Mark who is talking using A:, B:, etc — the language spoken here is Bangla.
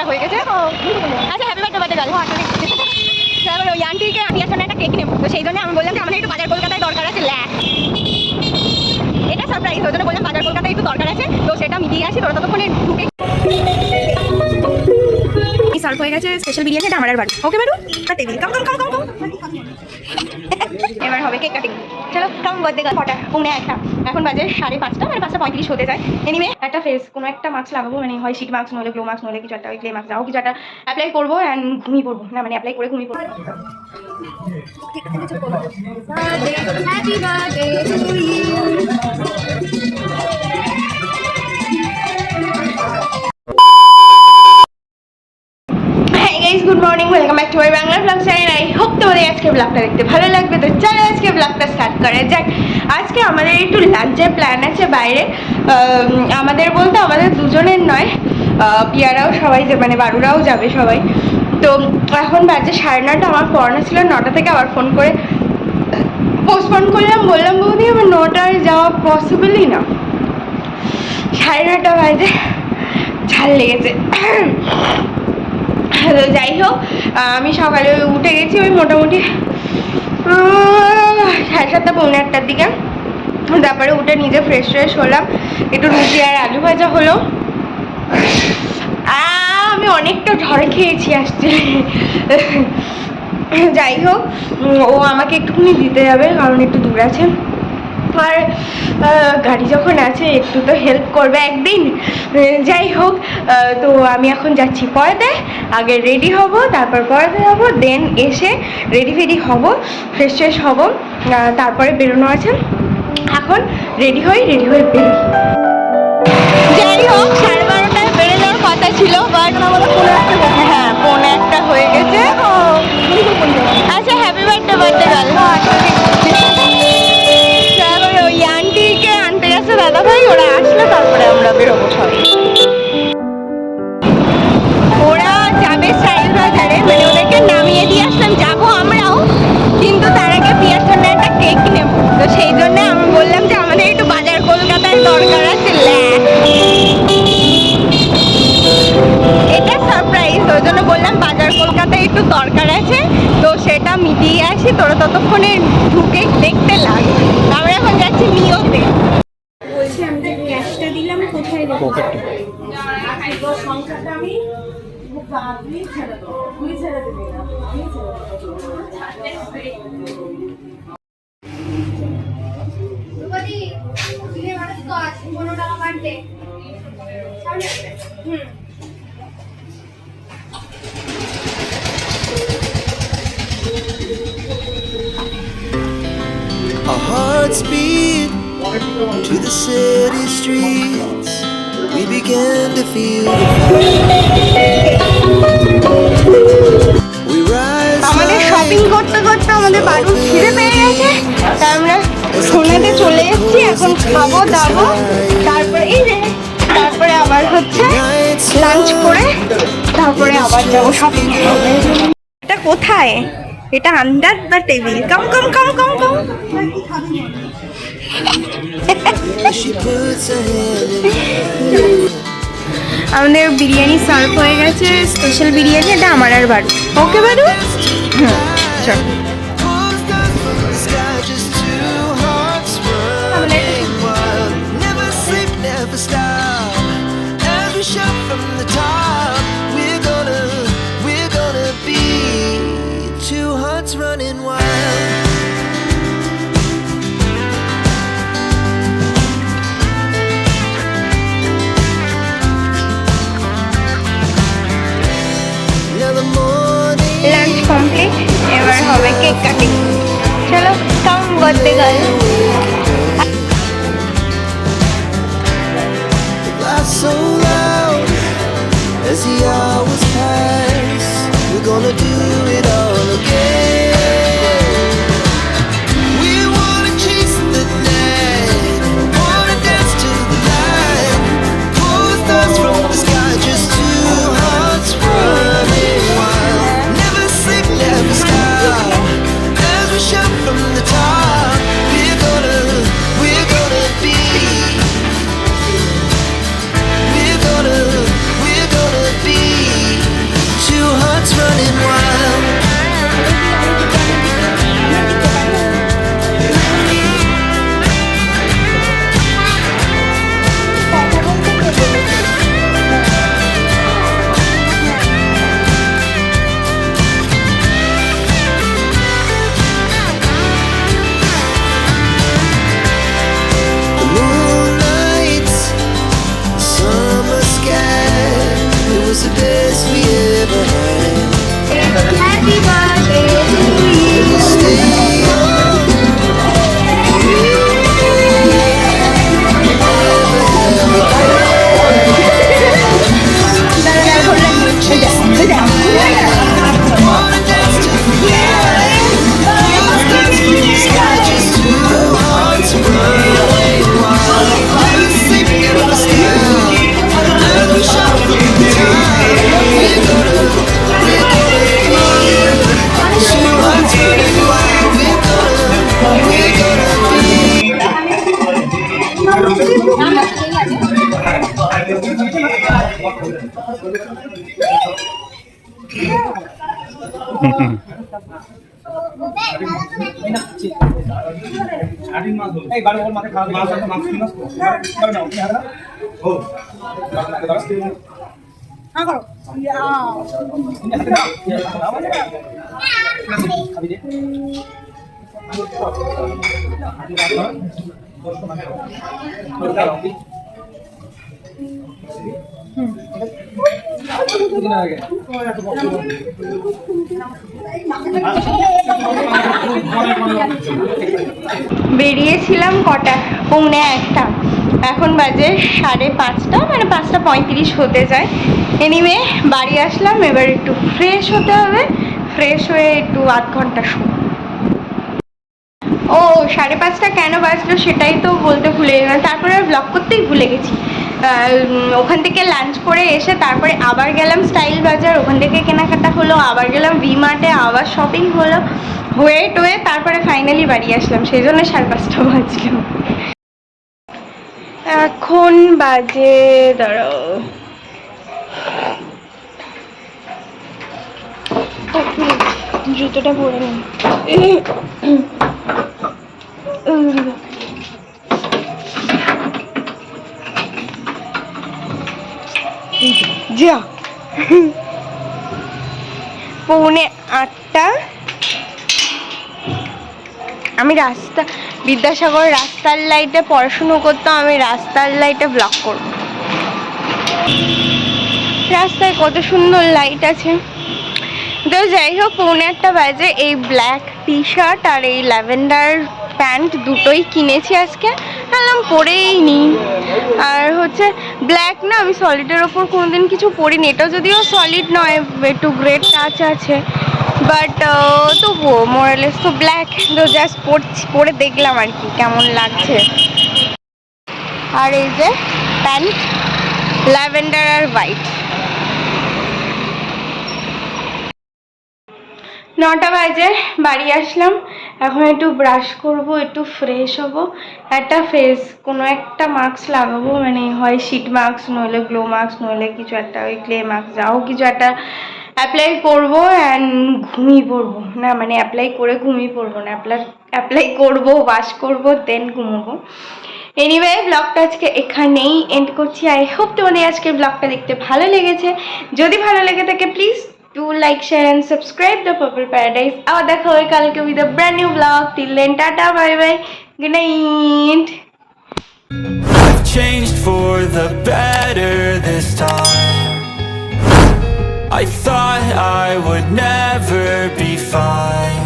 A: হয়ে গেছে। আচ্ছা হ্যাপি বার্থডে গার্ল। তারপরে ওই আন্টিকে আমি আসলে একটা কেক নেবো, তো সেই জন্য আমি বললাম যে আমাদের একটু বাজার কলকাতায় দরকার আছে। এটা সারপ্রাইজ, ওই জন্য বললাম বাজার কলকাতায় একটু দরকার আছে, তো সেটা মিটিয়ে আসি। তোরা ততক্ষণে ঢুকে সার্ভ হয়ে গেছে স্পেশাল বিরিয়ানি, এটা আমার আর বাড়ি। ওকে বাড়ু টেবিল কাম কাম কাম কাম কাম। এবার হবে কেক কাটিং। চলো কাম বার্থডে গার্ল। কটা? 1:45। এখন বাজে 5:30, মানে 5:35 হতে যায়। এনিওয়ে একটা ফেস কোনো একটা মাস্ক লাগাবো, মানে হয় শিট মাস্ক, নইলে গ্লো মাস্ক, নইলে কিছু একটা ওই ক্লে মাস্ক, যাও কিছু একটা অ্যাপ্লাই করবো অ্যান্ড ঘুমিয়ে পড়বো। না মানে অ্যাপ্লাই করে ঘুমিয়ে পড়বো। Happy birthday to you. Good morning, welcome back to my Bangla blog channel. I hope তোমাদের আজকে ব্লগটা দেখতে ভালো লাগবে। তো চলো আজকে ব্লগটা স্টার্ট করা যাক। আজকে আমাদের একটু লাঞ্চের প্ল্যান আছে বাইরে। আমাদের বলতে আমাদের দুজনের নয়, পিয়ারাও সবাই যে মানে বারুরাও যাবে সবাই। তো এখন বাজে 9:30। আমার পড়ানো ছিল 9টা থেকে, আবার ফোন করে পোস্টপোন করলাম। বললাম বৌদি আমার 9টায় যাওয়া পসিবলই না, 9:30 বাজে, ঝাল লেগেছে। যাই হোক, আমি সকালে উঠে গেছি ওই মোটামুটি 7:30 পৌনে 8টার দিকে। তারপরে উঠে নিজে ফ্রেশ হলাম, একটু রুটি আর আলু ভাজা হলো। আমি অনেকটা ঝড় খেয়েছি আসছে। যাই হোক, ও আমাকে একটুখানি দিতে যাবে কারণ একটু দূর আছে, আর গাড়ি যখন আছে একটু তো হেল্প করবে একদিন। যাই হোক, তো আমি এখন যাচ্ছি পড়াতে। আগে রেডি হব, তারপর পড়াতে যাবো, দেন এসে রেডি হব, ফ্রেশ হব, তারপরে বেরোনো আছে। এখন রেডি হয়ে বেরোই। যাই হোক, 12:30টায় বেরোনোর কথা ছিল, বাট হ্যাঁ 1:45 হয়ে গেছে। আচ্ছা হ্যাপি বার্থডে গার্ল। ওই আন্টিকে আনতে গেছে দাদা ভাই, ওরা আসলে তারপরে আমরা বেরোবো সবাই। ওরা যাবে স্টাইল বাজারে, মানে ওদেরকে নামিয়ে দিয়ে আসলাম, যাবো আমরাও, কিন্তু তার আগে পিয়ার জন্য একটা কেক নেব। তো সেই জন্য আমি বললাম যে আমাদের একটু বাজার কলকাতায় দরকার আছে। এটা সারপ্রাইজ, ওই জন্য বললাম বাজার কলকাতায় একটু দরকার আছে, তো সেটা মিটিয়ে আসি। তোরা ততক্ষণে ঢুকে দেখতে লাগবে। আমরা এখন যাচ্ছি মিওতে। বলছি আমি যে ক্যাশটা দিলাম কোথায় দেবো? সংখ্যাটা আমি ছেড়ে দেবো, তুই ছেড়ে দেবে না, আমি ছেড়ে
B: Our hearts beat to the city streets. We began to feel the we rise.
A: আমাদের শপিং করতে করতে আমাদের বাড়ির খিদে পেয়ে গেছে, তাই আমরা সোনাতে চলে এসেছি। এখন খাবো দাবো, তারপরে আবার হচ্ছে লাঞ্চ করে তারপরে আবার যাবো শপিং। এটা কোথায়? এটা আন্ডার দ্য টেবিল। কাম কাম কাম কাম কাম। আমাদের বিরিয়ানি সার্ভ হয়ে গেছে, স্পেশাল বিরিয়ানি, এটা আমার আর বাড়ি। ওকে বাড়ু। চল
B: running wild. Now the morning
A: lunch complete, এবার হবে কেক কাটিং। চলো come birthday girl.
B: laugh so loud as the hours pass. We're gonna do it all again. We're gonna be best we ever had.
A: Happy birthday to you.
B: Stay on. Wanna dance to the sky, just two hearts run away wild. Sleeping in the sky, as we shout from the time. We're gonna two hearts running wild. We're
A: বেরিয়েছিলাম কটা, 1:45, এখন বাজে 5:30, মানে 5:35 হতে যায়। এনিওয়ে বাড়ি আসলাম, এবার একটু ফ্রেশ হতে হবে, ফ্রেশ হয়ে একটু আধ ঘন্টা শো। ও 5:30 কেন বাজলো সেটাই তো বলতে ভুলে গেলাম, তারপরে ব্লগ করতেই ভুলে গেছি। ওখান থেকে লাঞ্চ করে এসে তারপরে আবার গেলাম স্টাইল বাজার, ওখান থেকে কেনাকাটা হলো, আবার গেলাম ভি-মার্টে, আবার শপিং হলো, হয়ে টয়ে তারপরে ফাইনালি বাড়ি আসলাম, সেই জন্য 5:30 বাজলো। এখন বাজে দাঁড়াও, জুতোটা পরে নিই। যা 7:45, আমি বিদ্যাসাগর রাস্তার লাইটে পড়াশুনো করতাম, আমি রাস্তার লাইটে ব্লগ করব। রাস্তায় কত সুন্দর লাইট আছে। তো যাই হোক 7:45 বাজে, এই ব্ল্যাক টি শার্ট আর এই ল্যাভেন্ডার প্যান্ট দুটোই কিনেছি আজকে, ভাবলাম পরেই নিই। আর হচ্ছে ব্ল্যাক না, আমি সলিডের ওপর কোনোদিন কিছু পরিনি, এটা যদিও সলিড নয়, একটু গ্রেড টাচ আছে, বাট তবুও মোরালেস তো ব্ল্যাক, তো জাস্ট পরে দেখলাম আর কি কেমন লাগছে। আর এই যে প্যান্ট ল্যাভেন্ডার আর হোয়াইট। 9টা বাজে, বাড়ি আসলাম, এখন একটু ব্রাশ করব, একটু ফ্রেশ হব, একটা ফেস কোনো একটা মাস্ক লাগাবো, মানে হয় শিট মাস্ক, নইলে গ্লো মাস্ক, নইলে কিছু একটা ওই ক্লে মাস্ক, যাও কিছু একটা অ্যাপ্লাই করবো অ্যান্ড ঘুমিয়ে পড়বো। না মানে অ্যাপ্লাই করে ঘুমিয়ে পড়বো না, অ্যাপ্লাই করবো, ওয়াশ করবো, দেন ঘুমোবো। এনিওয়ে ব্লগটা আজকে এখানেই এন্ড করছি। আই হোপ তোমাদের আজকের ব্লগটা দেখতে ভালো লেগেছে। যদি ভালো লেগে থাকে please do like, share and subscribe the Purple Paradise. আবার দেখা হবে কালকে with a brand new vlog. Till then, tata, bye bye, good night.
B: I've changed for the better this time. I thought I would never be fine.